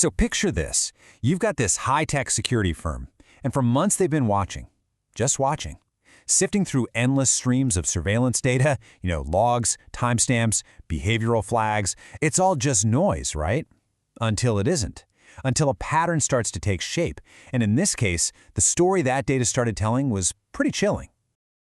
So picture this. You've got this high-tech security firm, and for months they've been watching, just watching, sifting through endless streams of surveillance data, logs, timestamps, behavioral flags. It's all just noise, right? Until it isn't. Until a pattern starts to take shape. And in this case, the story that data started telling was pretty chilling.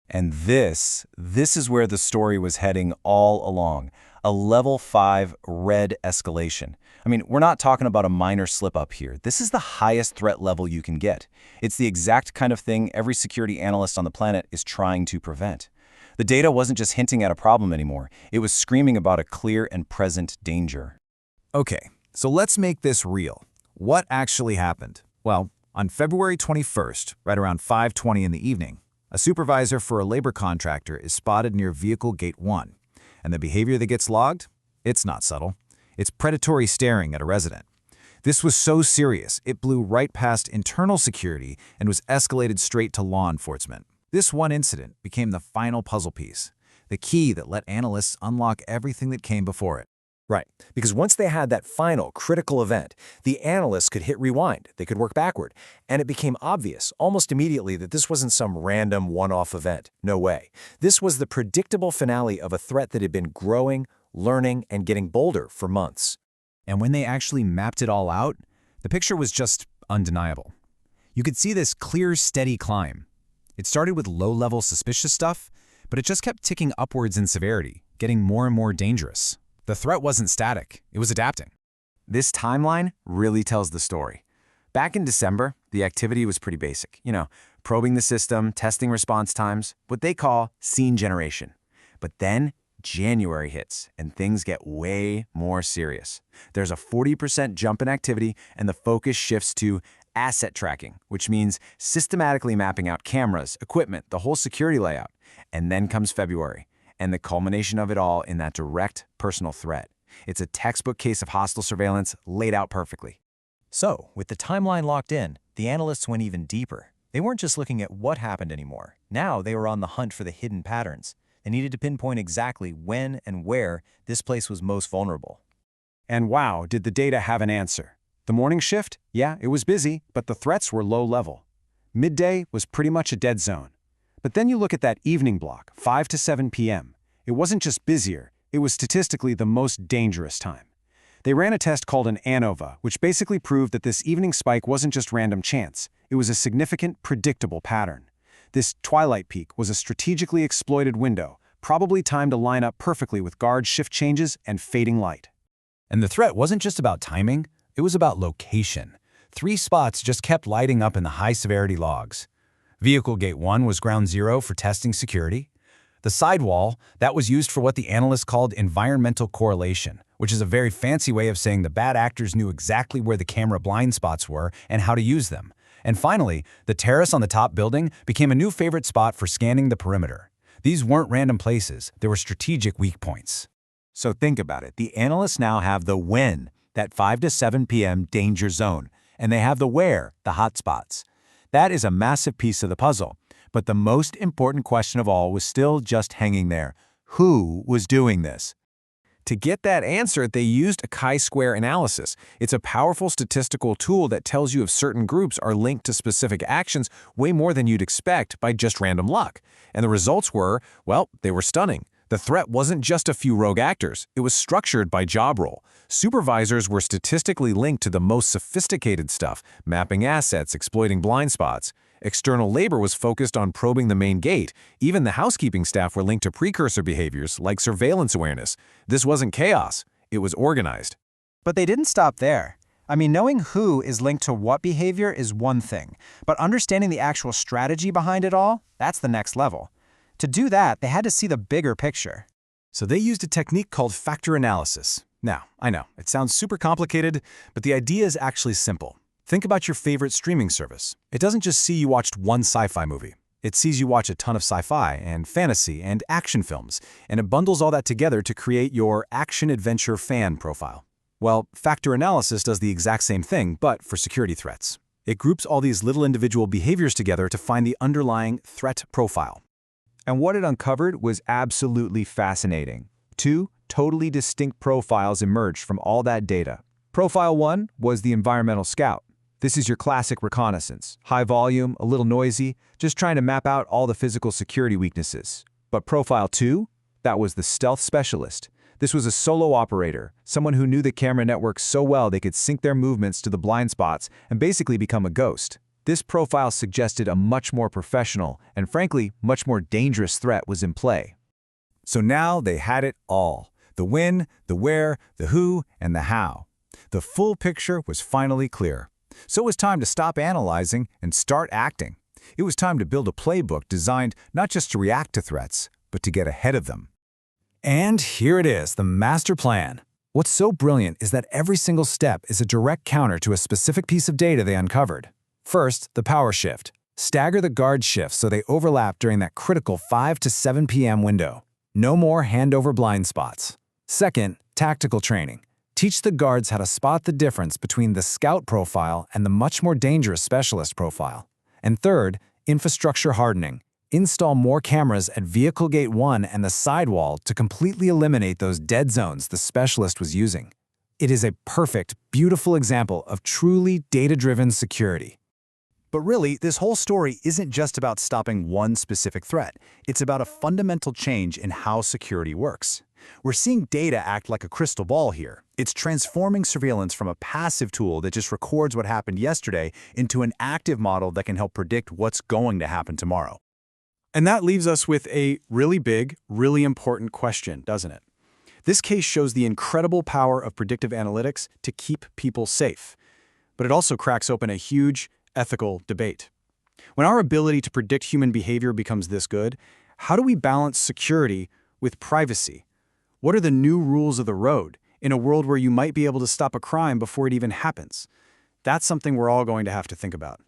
And this is where the story was heading all along. A level 5 red escalation. I mean, we're not talking about a minor slip-up here. This is the highest threat level you can get. It's the exact kind of thing every security analyst on the planet is trying to prevent. The data wasn't just hinting at a problem anymore. It was screaming about a clear and present danger. Okay, so let's make this real. What actually happened? Well, on February 21st, right around 5:20 in the evening, a supervisor for a labor contractor is spotted near vehicle gate 1. And the behavior that gets logged? It's not subtle. It's predatory staring at a resident. This was so serious, it blew right past internal security and was escalated straight to law enforcement. This one incident became the final puzzle piece, the key that let analysts unlock everything that came before it. Right, because once they had that final critical event, the analysts could hit rewind, they could work backward, and it became obvious almost immediately that this wasn't some random one-off event. No way. This was the predictable finale of a threat that had been growing, learning, and getting bolder for months. And when they actually mapped it all out, the picture was just undeniable. You could see this clear, steady climb. It started with low-level suspicious stuff, but it just kept ticking upwards in severity, getting more and more dangerous. The threat wasn't static, it was adapting. This timeline really tells the story. Back in December, the activity was pretty basic. Probing the system, testing response times, what they call scene generation. But then January hits, and things get way more serious. There's a 40% jump in activity, and the focus shifts to asset tracking, which means systematically mapping out cameras, equipment, the whole security layout. And then comes February. And the culmination of it all in that direct personal threat. It's a textbook case of hostile surveillance laid out perfectly. So, with the timeline locked in, the analysts went even deeper. They weren't just looking at what happened anymore. Now they were on the hunt for the hidden patterns. They needed to pinpoint exactly when and where this place was most vulnerable. And wow, did the data have an answer. The morning shift? Yeah, it was busy, but the threats were low level. Midday was pretty much a dead zone. But then you look at that evening block, 5 to 7 p.m. It wasn't just busier, it was statistically the most dangerous time. They ran a test called an ANOVA, which basically proved that this evening spike wasn't just random chance. It was a significant, predictable pattern. This twilight peak was a strategically exploited window, probably timed to line up perfectly with guard shift changes and fading light. And the threat wasn't just about timing, it was about location. 3 spots just kept lighting up in the high-severity logs. Vehicle Gate 1 was ground zero for testing security. The sidewall, that was used for what the analysts called environmental correlation, which is a very fancy way of saying the bad actors knew exactly where the camera blind spots were and how to use them. And finally, the terrace on the top building became a new favorite spot for scanning the perimeter. These weren't random places, they were strategic weak points. So think about it. The analysts now have the when, that 5 to 7 p.m. danger zone, and they have the where, the hotspots. That is a massive piece of the puzzle. But the most important question of all was still just hanging there. Who was doing this? To get that answer, they used a chi-square analysis. It's a powerful statistical tool that tells you if certain groups are linked to specific actions way more than you'd expect by just random luck. And the results were, well, they were stunning. The threat wasn't just a few rogue actors. It was structured by job role. Supervisors were statistically linked to the most sophisticated stuff, mapping assets, exploiting blind spots. External labor was focused on probing the main gate. Even the housekeeping staff were linked to precursor behaviors like surveillance awareness. This wasn't chaos. It was organized. But they didn't stop there. I mean, knowing who is linked to what behavior is one thing, but understanding the actual strategy behind it all, that's the next level. To do that, they had to see the bigger picture. So they used a technique called factor analysis. Now, I know, it sounds super complicated, but the idea is actually simple. Think about your favorite streaming service. It doesn't just see you watched one sci-fi movie. It sees you watch a ton of sci-fi and fantasy and action films, and it bundles all that together to create your action-adventure fan profile. Well, factor analysis does the exact same thing, but for security threats. It groups all these little individual behaviors together to find the underlying threat profile. And what it uncovered was absolutely fascinating. 2 totally distinct profiles emerged from all that data. Profile 1 was the environmental scout. This is your classic reconnaissance. High volume, a little noisy, just trying to map out all the physical security weaknesses. But Profile 2? That was the stealth specialist. This was a solo operator, someone who knew the camera network so well they could sync their movements to the blind spots and basically become a ghost. This profile suggested a much more professional and, frankly, much more dangerous threat was in play. So now they had it all: the when, the where, the who, and the how. The full picture was finally clear. So it was time to stop analyzing and start acting. It was time to build a playbook designed not just to react to threats, but to get ahead of them. And here it is, the master plan. What's so brilliant is that every single step is a direct counter to a specific piece of data they uncovered. First, the power shift. Stagger the guard shifts so they overlap during that critical 5 to 7 p.m. window. No more handover blind spots. Second, tactical training. Teach the guards how to spot the difference between the scout profile and the much more dangerous specialist profile. And third, infrastructure hardening. Install more cameras at Vehicle Gate 1 and the sidewall to completely eliminate those dead zones the specialist was using. It is a perfect, beautiful example of truly data-driven security. But really, this whole story isn't just about stopping one specific threat. It's about a fundamental change in how security works. We're seeing data act like a crystal ball here. It's transforming surveillance from a passive tool that just records what happened yesterday into an active model that can help predict what's going to happen tomorrow. And that leaves us with a really big, really important question, doesn't it? This case shows the incredible power of predictive analytics to keep people safe. But it also cracks open a huge ethical debate. When our ability to predict human behavior becomes this good, how do we balance security with privacy? What are the new rules of the road in a world where you might be able to stop a crime before it even happens? That's something we're all going to have to think about.